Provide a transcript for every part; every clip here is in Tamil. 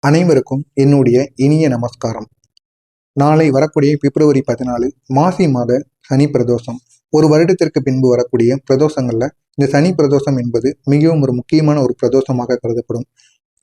அனைவருக்கும் என்னுடைய இனிய நமஸ்காரம். நாளை வரக்கூடிய பிப்ரவரி 14 மாசி மாத சனி பிரதோஷம். ஒரு வருடத்திற்கு பின்பு வரக்கூடிய பிரதோஷங்கள்ல இந்த சனி பிரதோஷம் என்பது மிகவும் ஒரு முக்கியமான ஒரு பிரதோஷமாக கருதப்படும்.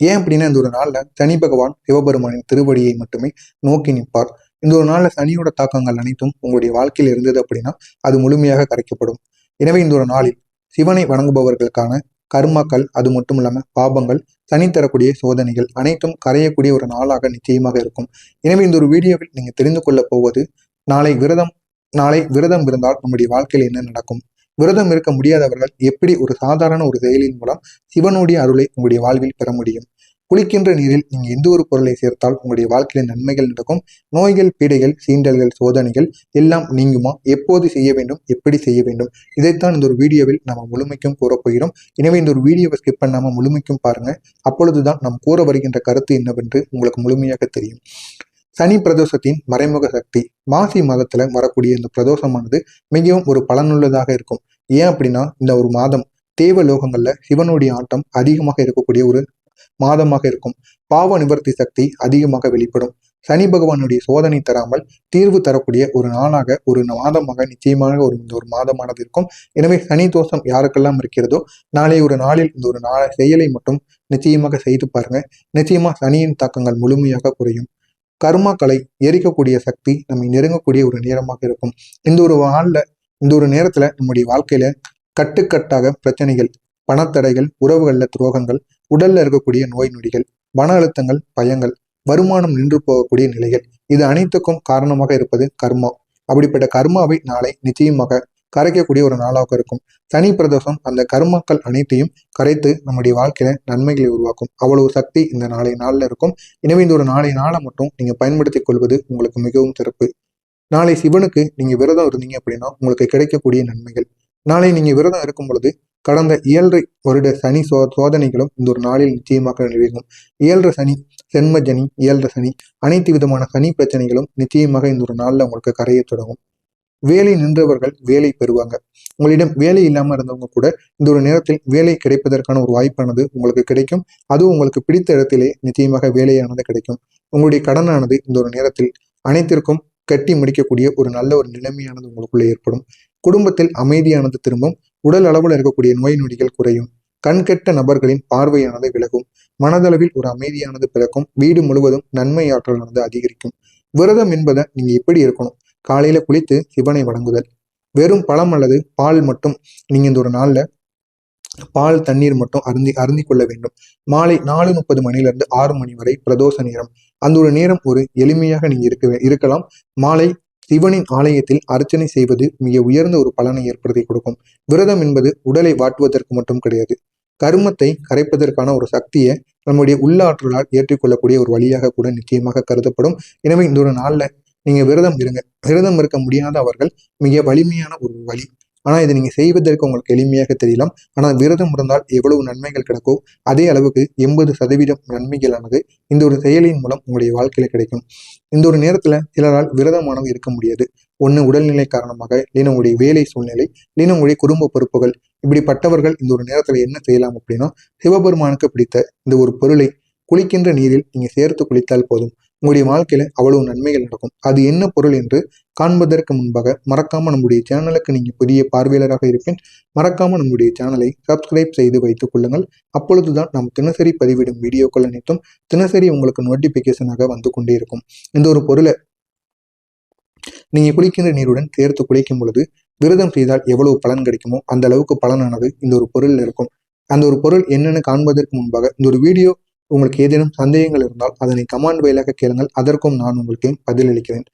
ஏன் அப்படின்னா, இந்த ஒரு நாள்ல சனி பகவான் சிவபெருமானின் திருவடியை மட்டுமே நோக்கி நிற்பார். இந்த ஒரு நாள்ல சனியோட தாக்கங்கள் அனைத்தும் உங்களுடைய வாழ்க்கையில் இருந்தது அப்படின்னா அது முழுமையாக கரைக்கப்படும். எனவே இந்த ஒரு நாளில் சிவனை வணங்குபவர்களுக்கான கர்மாக்கள், அது மட்டும் இல்லாம பாபங்கள், சனி தரக்கூடிய சோதனைகள் அனைத்தும் கரையக்கூடிய ஒரு நாளாக நிச்சயமாக இருக்கும். எனவே இந்த ஒரு வீடியோவில் நீங்க தெரிந்து கொள்ள போவது, நாளை விரதம் நாளை விரதம் இருந்தால் நம்முடைய வாழ்க்கையில் என்ன நடக்கும், விரதம் இருக்க முடியாதவர்கள் எப்படி ஒரு சாதாரண ஒரு செயலின் மூலம் சிவனுடைய அருளை உங்களுடைய வாழ்வில் பெற முடியும், குளிக்கின்ற நீரில் நீங்க எந்த ஒரு பொருளை சேர்த்தால் உங்களுடைய வாழ்க்கையில நன்மைகள் நடக்கும், நோய்கள், பீடைகள், சீண்டல்கள், சோதனைகள் எல்லாம் நீங்குமா, எப்போது செய்ய வேண்டும், எப்படி செய்ய வேண்டும், இதைத்தான் இந்த ஒரு வீடியோவில் நம்ம முழுமைக்கும் கூறப்போகிறோம். எனவே இந்த ஒரு வீடியோவை ஸ்கிப் பண்ணாம முழுமைக்கும் பாருங்க. அப்பொழுதுதான் நாம் கூற வருகின்ற கருத்து என்னவென்று உங்களுக்கு முழுமையாக தெரியும். சனி பிரதோஷத்தின் மறைமுக சக்தி. மாசி மாதத்துல வரக்கூடிய இந்த பிரதோஷமானது மிகவும் ஒரு பலனுள்ளதாக இருக்கும். ஏன் அப்படின்னா, இந்த ஒரு மாதம் தேவலோகங்கள்ல சிவனுடைய ஆட்டம் அதிகமாக இருக்கக்கூடிய ஒரு மாதமாக இருக்கும். பாவ நிவர்த்தி சக்தி அதிகமாக வெளிப்படும். சனி பகவானுடைய சோதனை தராமல் தீர்வு தரக்கூடிய ஒரு நாளாக, ஒரு மாதமாக நிச்சயமாக இந்த ஒரு மாதமானது இருக்கும். எனவே சனி தோஷம் யாருக்கெல்லாம் இருக்கிறதோ, நாளை ஒரு நாளில் இந்த ஒரு செயலை மட்டும் நிச்சயமாக செய்து பாருங்க. நிச்சயமா சனியின் தாக்கங்கள் முழுமையாக குறையும். கர்மாக்களை எரிக்கக்கூடிய சக்தி நம்மை நெருங்கக்கூடிய ஒரு நேரமாக இருக்கும். இந்த ஒரு நாள்ல, இந்த ஒரு நேரத்துல நம்முடைய வாழ்க்கையில கட்டுக்கட்டாக பிரச்சனைகள், பணத்தடைகள், உறவுகள்ல துரோகங்கள், உடல்ல இருக்கக்கூடிய நோய் நொடிகள், மன அழுத்தங்கள், பயங்கள், வருமானம் நின்று போகக்கூடிய நிலைகள், இது அனைத்துக்கும் காரணமாக இருப்பது கர்மா. அப்படிப்பட்ட கர்மாவை நாளை நிச்சயமாக கரைக்கக்கூடிய ஒரு நாளாக இருக்கும். சனி பிரதோஷம் அந்த கர்மாக்கள் அனைத்தையும் கரைத்து நம்முடைய வாழ்க்கையில நன்மைகளை உருவாக்கும். அவ்வளவு சக்தி இந்த நாளில் இருக்கும். எனவே இந்த ஒரு நாளை மட்டும் நீங்க பயன்படுத்திக் கொள்வது உங்களுக்கு மிகவும் சிறப்பு. நாளை சிவனுக்கு நீங்க விரதம் இருந்தீங்க அப்படின்னா உங்களுக்கு கிடைக்கக்கூடிய நன்மைகள். நாளை நீங்க விரதம் இருக்கும் பொழுது கடந்த 7.5 வருட சனி சோதனைகளும் இந்த ஒரு நாளில் நிச்சயமாக நிறைவேறும். 7.5 சனி, சென்ம சனி, 7.5 சனி, அனைத்து விதமான சனி பிரச்சனைகளும் நிச்சயமாக இந்த ஒரு நாள்ல உங்களுக்கு கரைய தொடங்கும். வேலை நின்றவர்கள் வேலை பெறுவாங்க. உங்களிடம் வேலை இல்லாம இருந்தவங்க கூட இந்த ஒரு நேரத்தில் வேலை கிடைப்பதற்கான ஒரு வாய்ப்பானது உங்களுக்கு கிடைக்கும். அதுவும் உங்களுக்கு பிடித்த இடத்திலே நிச்சயமாக வேலையானது கிடைக்கும். உங்களுடைய கடனானது இந்த ஒரு நேரத்தில் அனைத்திற்கும் கட்டி முடிக்கக்கூடிய ஒரு நல்ல ஒரு நிலைமையானது உங்களுக்குள்ள ஏற்படும். குடும்பத்தில் அமைதியானது திரும்பும். உடல் அளவில் இருக்கக்கூடிய நோய் நொடிகள் குறையும். கண்கெட்ட நபர்களின் பார்வையானது விலகும். மனதளவில் ஒரு அமைதியானது பிறக்கும். வீடு முழுவதும் நன்மை ஆற்றலானது அதிகரிக்கும். விரதம் என்பதை நீங்க எப்படி இருக்கணும், காலையில குளித்து சிவனை வணங்குதல், வெறும் பழம் அல்லது பால் மட்டும் நீங்க இந்த ஒரு நாள்ல பால், தண்ணீர் மட்டும் அருந்தி கொள்ள வேண்டும். மாலை 4:30 மணிலிருந்து 6 மணி வரை பிரதோஷ நேரம். அந்த ஒரு நேரம் ஒரு எளிமையாக நீங்க இருக்கலாம். மாலை சிவனின் ஆலயத்தில் அர்ச்சனை செய்வது மிக உயர்ந்த ஒரு பலனை ஏற்படுத்தி கொடுக்கும். விரதம் என்பது உடலை வாட்டுவதற்கு மட்டும் கிடையாது, கருமத்தை கரைப்பதற்கான ஒரு சக்தியை நம்முடைய உள்ளாற்றலால் ஏற்றுக்கொள்ளக்கூடிய ஒரு வழியாக கூட நிச்சயமாக கருதப்படும். எனவே இந்த ஒரு நாள்ல நீங்க விரதம் இருங்க. விரதம் இருக்க முடியாத அவர்கள் மிக வலிமையான ஒரு வழி. ஆனா இதை நீங்க செய்வதற்கு உங்களுக்கு எளிமையாக தெரியலாம். ஆனால் விரதம் இருந்தால் எவ்வளவு நன்மைகள் கிடைக்கோ அதே அளவுக்கு 80% நன்மைகளானது இந்த ஒரு செயலின் மூலம் உங்களுடைய வாழ்க்கையில கிடைக்கும். இந்த ஒரு நேரத்துல சிலரால் விரதமானது இருக்க முடியாது. ஒண்ணு உடல்நிலை காரணமாக, இல்லைன்னா உங்களுடைய வேலை சூழ்நிலை, இல்லைன்னா உங்களுடைய குடும்ப பொறுப்புகள். இப்படிப்பட்டவர்கள் இந்த ஒரு நேரத்துல என்ன செய்யலாம் அப்படின்னா, சிவபெருமானுக்கு பிடித்த இந்த ஒரு பொருளை குளிக்கின்ற நீரில் நீங்க சேர்த்து குளித்தால் போதும். உங்களுடைய வாழ்க்கையில அவ்வளவு நன்மைகள் நடக்கும். அது என்ன பொருள் என்று காண்பதற்கு முன்பாக மறக்காம நம்முடைய சேனலுக்கு நீங்க புதிய பார்வையாளராக இருப்பேன். மறக்காம நம்முடைய சேனலை சப்ஸ்கிரைப் செய்து வைத்துக் கொள்ளுங்கள். அப்பொழுதுதான் நாம் தினசரி பதிவிடும் வீடியோக்கள் அனைத்தும் தினசரி உங்களுக்கு நோட்டிபிகேஷனாக வந்து கொண்டே இருக்கும். இந்த ஒரு பொருளை நீங்க குளிக்கின்ற நீருடன் சேர்த்து குளிக்கும் பொழுது, விரதம் செய்தால் எவ்வளவு பலன் கிடைக்குமோ அந்த அளவுக்கு பலனானது இந்த ஒரு பொருள் இருக்கும். அந்த ஒரு பொருள் என்னென்னு காண்பதற்கு முன்பாக இந்த ஒரு வீடியோ உங்களுக்கு ஏதேனும் சந்தேகங்கள் இருந்தால் அதனை கமெண்ட் வாயிலாக கேளுங்கள். அதற்கும் நான் உங்களுக்கு பதிலளிக்கிறேன்.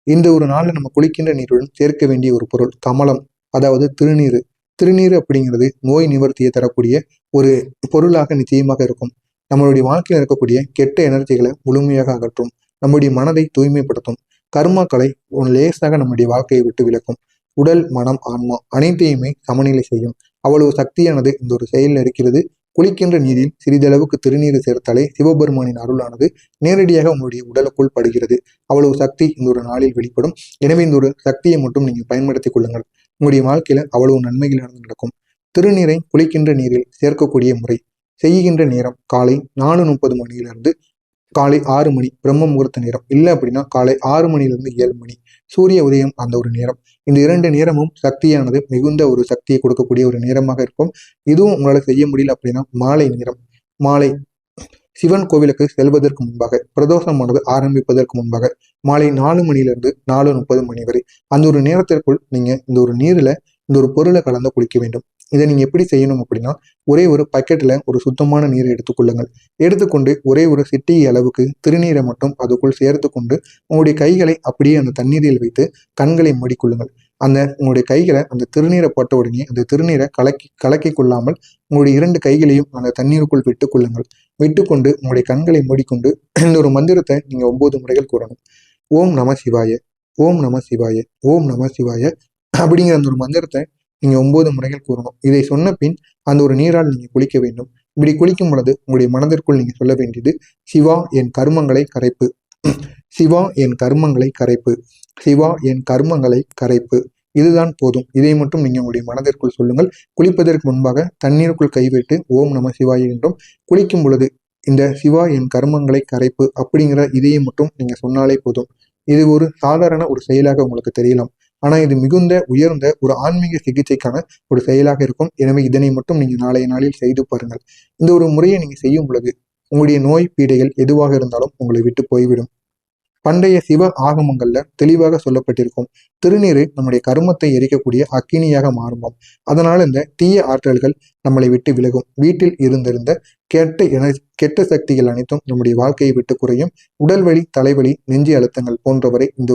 இந்த ஒரு நாளில் நம்ம குளிக்கின்ற நீருடன் சேர்க்க வேண்டிய ஒரு பொருள் கமலம், அதாவது திருநீர். திருநீர் அப்படிங்கிறது நோய் நிவர்த்தியை தரக்கூடிய ஒரு பொருளாக நிச்சயமாக இருக்கும். நம்மளுடைய வாழ்க்கையில் இருக்கக்கூடிய கெட்ட எனர்ஜிகளை முழுமையாக அகற்றும். நம்முடைய மனதை தூய்மைப்படுத்தும். கர்மாக்களை லேசாக நம்முடைய வாழ்க்கையை விட்டு விலக்கும். உடல், மனம், ஆன்மா அனைத்தையுமே சமநிலை செய்யும். அவ்வளவு சக்தியானது இந்த ஒரு செயலில் இருக்கிறது. குளிக்கின்ற நீரில் சிறிதளவுக்கு திருநீர் சேர்த்தாலே சிவபெருமானின் அருளானது நேரடியாக உங்களுடைய உடலுக்குள் படுகிறது. அவ்வளவு சக்தி இந்த ஒரு நாளில் வெளிப்படும். எனவே இந்த ஒரு சக்தியை மட்டும் நீங்க பயன்படுத்திக் கொள்ளுங்கள். உங்களுடைய வாழ்க்கையில அவ்வளவு நன்மைகளானது நடக்கும். திருநீரை குளிக்கின்ற நீரில் சேர்க்கக்கூடிய முறை. செய்கின்ற நேரம் காலை 4:30 மணியிலிருந்து காலை 6 மணி பிரம்ம முகூர்த்த நேரம், இல்லை அப்படின்னா காலை 6 மணிலிருந்து 7 மணி சூரிய உதயம் அந்த ஒரு நேரம். இந்த 2 நேரமும் சக்தியானது மிகுந்த ஒரு சக்தியை கொடுக்கக்கூடிய ஒரு நேரமாக இருக்கும். இதுவும் உங்களால் செய்ய முடியல அப்படின்னா மாலை நேரம், மாலை சிவன் கோவிலுக்கு செல்வதற்கு முன்பாக, பிரதோஷமானது ஆரம்பிப்பதற்கு முன்பாக மாலை 4 மணிலிருந்து 4:30 மணி வரை அந்த ஒரு நேரத்திற்குள் நீங்க இந்த ஒரு நீரில் இந்த ஒரு பொருளை கலந்து குளிக்க வேண்டும். இதை நீங்க எப்படி செய்யணும் அப்படின்னா, ஒரே ஒரு பக்கெட்ல ஒரு சுத்தமான நீரை எடுத்துக்கொள்ளுங்கள். எடுத்துக்கொண்டு ஒரே ஒரு சிட்டிகை அளவுக்கு திருநீரை மட்டும் அதுக்குள் சேர்த்து கொண்டு உங்களுடைய கைகளை அப்படியே அந்த தண்ணீரில் வைத்து கண்களை மூடிக்கொள்ளுங்கள். உங்களுடைய கைகளை அந்த திருநீரை போட்ட உடனே அந்த திருநீரை கலக்கி கொள்ளாமல் உங்களுடைய 2 கைகளையும் அந்த தண்ணீருக்குள் விட்டுக் கொள்ளுங்கள். விட்டுக்கொண்டு உங்களுடைய கண்களை மூடிக்கொண்டு இந்த ஒரு மந்திரத்தை நீங்க 9 முறைகள் கூறணும். ஓம் நம சிவாய, ஓம் நம சிவாய, ஓம் நம சிவாய அப்படிங்கிற அந்த ஒரு மந்திரத்தை நீங்க 9 முறைகள் கூறணும். இதை சொன்ன பின் அந்த ஒரு நீரால் நீங்க குளிக்க வேண்டும். இப்படி குளிக்கும் பொழுது உங்களுடைய மனதிற்குள் நீங்க சொல்ல வேண்டியது, சிவா என் கர்மங்களை கரைப்பு, சிவா என் கர்மங்களை கரைப்பு, சிவா என் கர்மங்களை கரைப்பு. இதுதான் போதும். இதை மட்டும் நீங்க உங்களுடைய மனதிற்குள் சொல்லுங்கள். குளிப்பதற்கு முன்பாக தண்ணீருக்குள் கைவிட்டு ஓம் நம சிவாய என்றும், குளிக்கும் பொழுது இந்த சிவா என் கர்மங்களை கரைப்பு அப்படிங்கிற இதையை மட்டும் நீங்க சொன்னாலே போதும். இது ஒரு சாதாரண ஒரு செயலாக உங்களுக்கு தெரியலாம். ஆனா இது மிகுந்த உயர்ந்த ஒரு ஆன்மீக சிகிச்சைக்கான ஒரு செயலாக இருக்கும். எனவே இதனை மட்டும் நீங்க நாளைய நாளில் செய்து பாருங்கள். இந்த ஒரு முறையை நீங்க செய்யும் பொழுது உங்களுடைய நோய் பீடைகள் எதுவாக இருந்தாலும் உங்களை விட்டு போய்விடும். பண்டைய சிவ ஆகமங்கள்ல தெளிவாக சொல்லப்பட்டிருக்கும், திருநீரு நம்முடைய கருமத்தை எரிக்கக்கூடிய அக்கினியாக மாறுமாம். அதனால இந்த தீய ஆற்றல்கள் நம்மளை விட்டு விலகும். வீட்டில் இருந்திருந்த கெட்ட சக்திகள் அனைத்தும் நம்முடைய வாழ்க்கையை விட்டு குறையும். உடல்வலி, தலைவலி, நெஞ்சு அழுத்தங்கள் போன்றவரை இந்த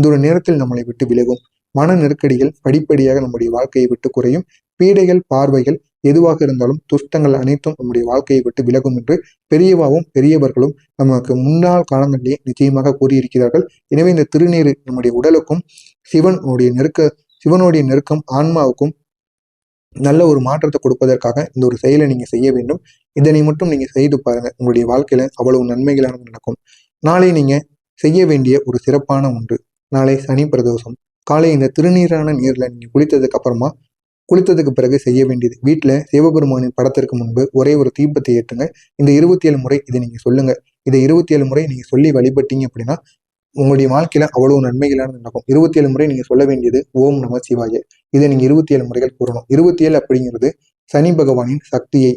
ஒரு நேரத்தில் நம்மளை விட்டு விலகும். மன நெருக்கடிகள் படிப்படியாக நம்முடைய வாழ்க்கையை விட்டு குறையும். பீடைகள், பார்வைகள் எதுவாக இருந்தாலும் துஷ்டங்கள் அனைத்தும் நம்முடைய வாழ்க்கையை விட்டு விலகும் என்று பெரியவாவும் பெரியவர்களும் நமக்கு முன்னாள் காலங்களிலே நிச்சயமாக கூறியிருக்கிறார்கள். எனவே இந்த திருநீர் நம்முடைய உடலுக்கும் சிவனுடைய நெருக்கம் ஆன்மாவுக்கும் நல்ல ஒரு மாற்றத்தை கொடுப்பதற்காக இந்த ஒரு செயலை நீங்க செய்ய வேண்டும். இதனை மட்டும் நீங்க செய்து பாருங்க. உங்களுடைய வாழ்க்கையில அவ்வளவு நன்மைகளானது நடக்கும். நாளை நீங்க செய்ய வேண்டிய ஒரு சிறப்பான ஒன்று, நாளை சனி பிரதோஷம். காலை இந்த திருநீரான நீர்ல நீங்க குளித்ததுக்கு பிறகு செய்ய வேண்டியது, வீட்டில் சிவபெருமானின் படத்திற்கு முன்பு ஒரே ஒரு தீபத்தை ஏற்றுங்க. இந்த 27 முறை இதை நீங்க சொல்லுங்க. இதை 27 முறை நீங்க சொல்லி வழிபட்டீங்க அப்படின்னா உங்களுடைய வாழ்க்கையில அவ்வளவு நன்மைகளானது நடக்கும். 27 முறை நீங்க சொல்ல வேண்டியது ஓம் நம சிவாய. இதை நீங்க 27 முறைகள் கூறணும். 27 அப்படிங்கிறது சனி பகவானின் சக்தியை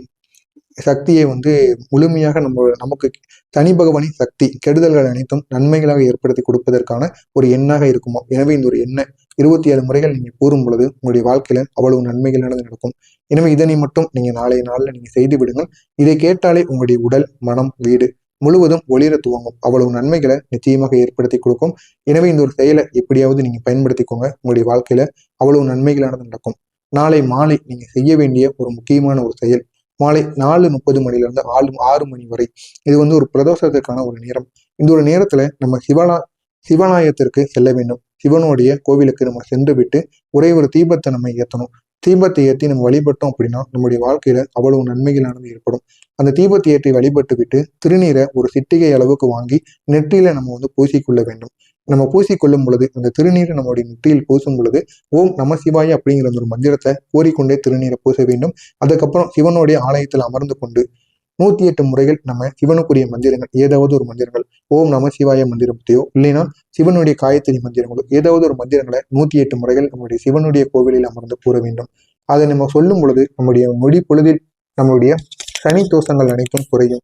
முழுமையாக நமக்கு சனி பகவானின் சக்தி கெடுதல்கள் அனைத்தும் நன்மைகளாக ஏற்படுத்தி கொடுப்பதற்கான ஒரு எண்ணாக இருக்குமோ. எனவே இந்த ஒரு எண்ணை 27 முறைகள் நீங்க கூறும் பொழுது உங்களுடைய வாழ்க்கையில அவ்வளவு நன்மைகளானது நடக்கும். எனவே இதனை மட்டும் நீங்க நாளைய நாள்ல நீங்க செய்து விடுங்கள். இதை கேட்டாலே உங்களுடைய உடல், மனம், வீடு முழுவதும் ஒளிர துவங்கும். அவ்வளவு நன்மைகளை நிச்சயமாக ஏற்படுத்தி கொடுக்கும். எனவே இந்த ஒரு செயலை எப்படியாவது நீங்க பயன்படுத்திக்கோங்க. உங்களுடைய வாழ்க்கையில அவ்வளவு நன்மைகளானது நடக்கும். நாளை மாலை நீங்க செய்ய வேண்டிய ஒரு முக்கியமான ஒரு செயல், மாலை 4:30 மணிலிருந்து 6 மணி வரை இது ஒரு பிரதோஷத்திற்கான ஒரு நேரம். இந்த ஒரு நேரத்துல நம்ம சிவனாயத்திற்கு செல்ல வேண்டும். சிவனுடைய கோவிலுக்கு நம்ம சென்று விட்டு ஒரே ஒரு தீபத்தை நம்ம ஏற்றணும். தீபத்தை ஏற்றி நம்ம வழிபட்டோம் அப்படின்னா நம்முடைய வாழ்க்கையில அவ்வளவு நன்மைகளானது ஏற்படும். அந்த தீபத்தை ஏற்றி வழிபட்டு விட்டு திருநீரை ஒரு சிட்டிகை அளவுக்கு வாங்கி நெற்றியில நம்ம பூசிக்கொள்ள வேண்டும். நம்ம பூசிக்கொள்ளும் பொழுது அந்த திருநீரை நம்மளுடைய நெற்றியில் பூசும் பொழுது ஓம் நம சிவாய அப்படிங்கிற ஒரு மந்திரத்தை கோரிக்கொண்டே திருநீரை பூச வேண்டும். அதுக்கப்புறம் சிவனுடைய ஆலயத்தில் அமர்ந்து கொண்டு 108 முறைகள் நம்ம சிவனுக்குரிய மந்திரங்கள், ஏதாவது ஒரு மந்திரங்கள், ஓம் நம சிவாய மந்திரத்தையோ இல்லைன்னா சிவனுடைய காயத்ரி மந்திரங்களோ ஏதாவது ஒரு மந்திரங்களை 108 முறைகள் நம்முடைய சிவனுடைய கோவிலில் அமர்ந்து கூற வேண்டும். அதை நம்ம சொல்லும் பொழுது நம்முடைய நொடி பொழுதில் நம்முடைய சனி தோஷங்கள் அனைத்தும் குறையும்,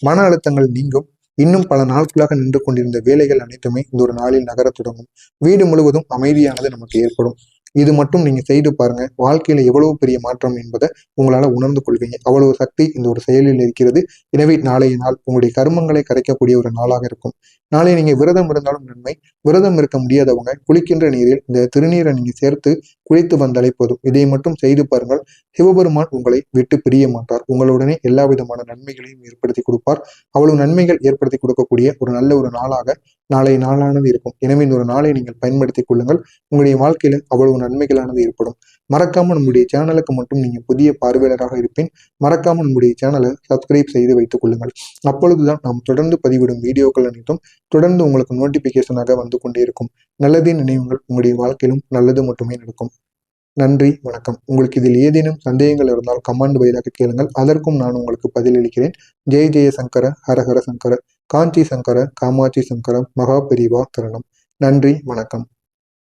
மன அழுத்தங்கள் நீங்கும். இன்னும் பல நாட்களாக நின்று கொண்டிருந்த வேலைகள் அனைத்துமே இந்த ஒரு நாளில் நகர தொடங்கும். வீடு முழுவதும் அமைதியானது நமக்கு ஏற்படும். இது மட்டும் நீங்க செய்து பாருங்க. வாழ்க்கையில எவ்வளவு பெரிய மாற்றம் என்பதை உங்களால உணர்ந்து கொள்வீங்க. அவ்வளவு சக்தி இந்த ஒரு செயலில் இருக்கிறது. எனவே நாளைய நாள் உங்களுடைய கர்மங்களை கரைக்கக்கூடிய ஒரு நாளாக இருக்கும். நாளை நீங்க விரதம் இருந்தாலும் நன்மை. விரதம் இருக்க முடியாதவங்க குளிக்கின்ற நீரில் இந்த திருநீரை நீங்க சேர்த்து குளித்து வந்தாலே போதும். இதை மட்டும் செய்து பாருங்கள். சிவபெருமான் உங்களை விட்டு பிரிய மாட்டார். உங்களுடனே எல்லா விதமான நன்மைகளையும் ஏற்படுத்தி கொடுப்பார். அவ்வளவு நன்மைகள் ஏற்படுத்தி கொடுக்கக்கூடிய ஒரு நல்ல ஒரு நாளாக நாளைய நாளானது இருக்கும். எனவே இந்த ஒரு நாளை நீங்கள் பயன்படுத்திக் கொள்ளுங்கள். உங்களுடைய வாழ்க்கையில அவ்வளவு நன்மைகளானது ஏற்படும். மறக்காம நம்முடைய சேனலுக்கு மட்டும் நீங்க புதிய பார்வையாளராக இருப்பேன். மறக்காம நம்முடைய சேனலை சப்ஸ்கிரைப் செய்து வைத்துக் கொள்ளுங்கள். அப்பொழுதுதான் நாம் தொடர்ந்து பதிவிடும் வீடியோக்கள் அனைத்தும் தொடர்ந்து உங்களுக்கு நோட்டிபிகேஷனாக வந்து கொண்டே இருக்கும். நல்லதே நினைவுங்கள். உங்களுடைய வாழ்க்கையிலும் நல்லது மட்டுமே நடக்கும். நன்றி, வணக்கம். உங்களுக்கு இதில் ஏதேனும் சந்தேகங்கள் இருந்தால் கமெண்ட் வாயிலாக கேளுங்கள். அதற்கும் நான் உங்களுக்கு பதிலளிக்கிறேன். ஜெய ஜெய சங்கர, ஹர ஹர சங்கர. காஞ்சி சங்கர காமாட்சி சங்கர மகா பெரிவா தருணம். நன்றி, வணக்கம்.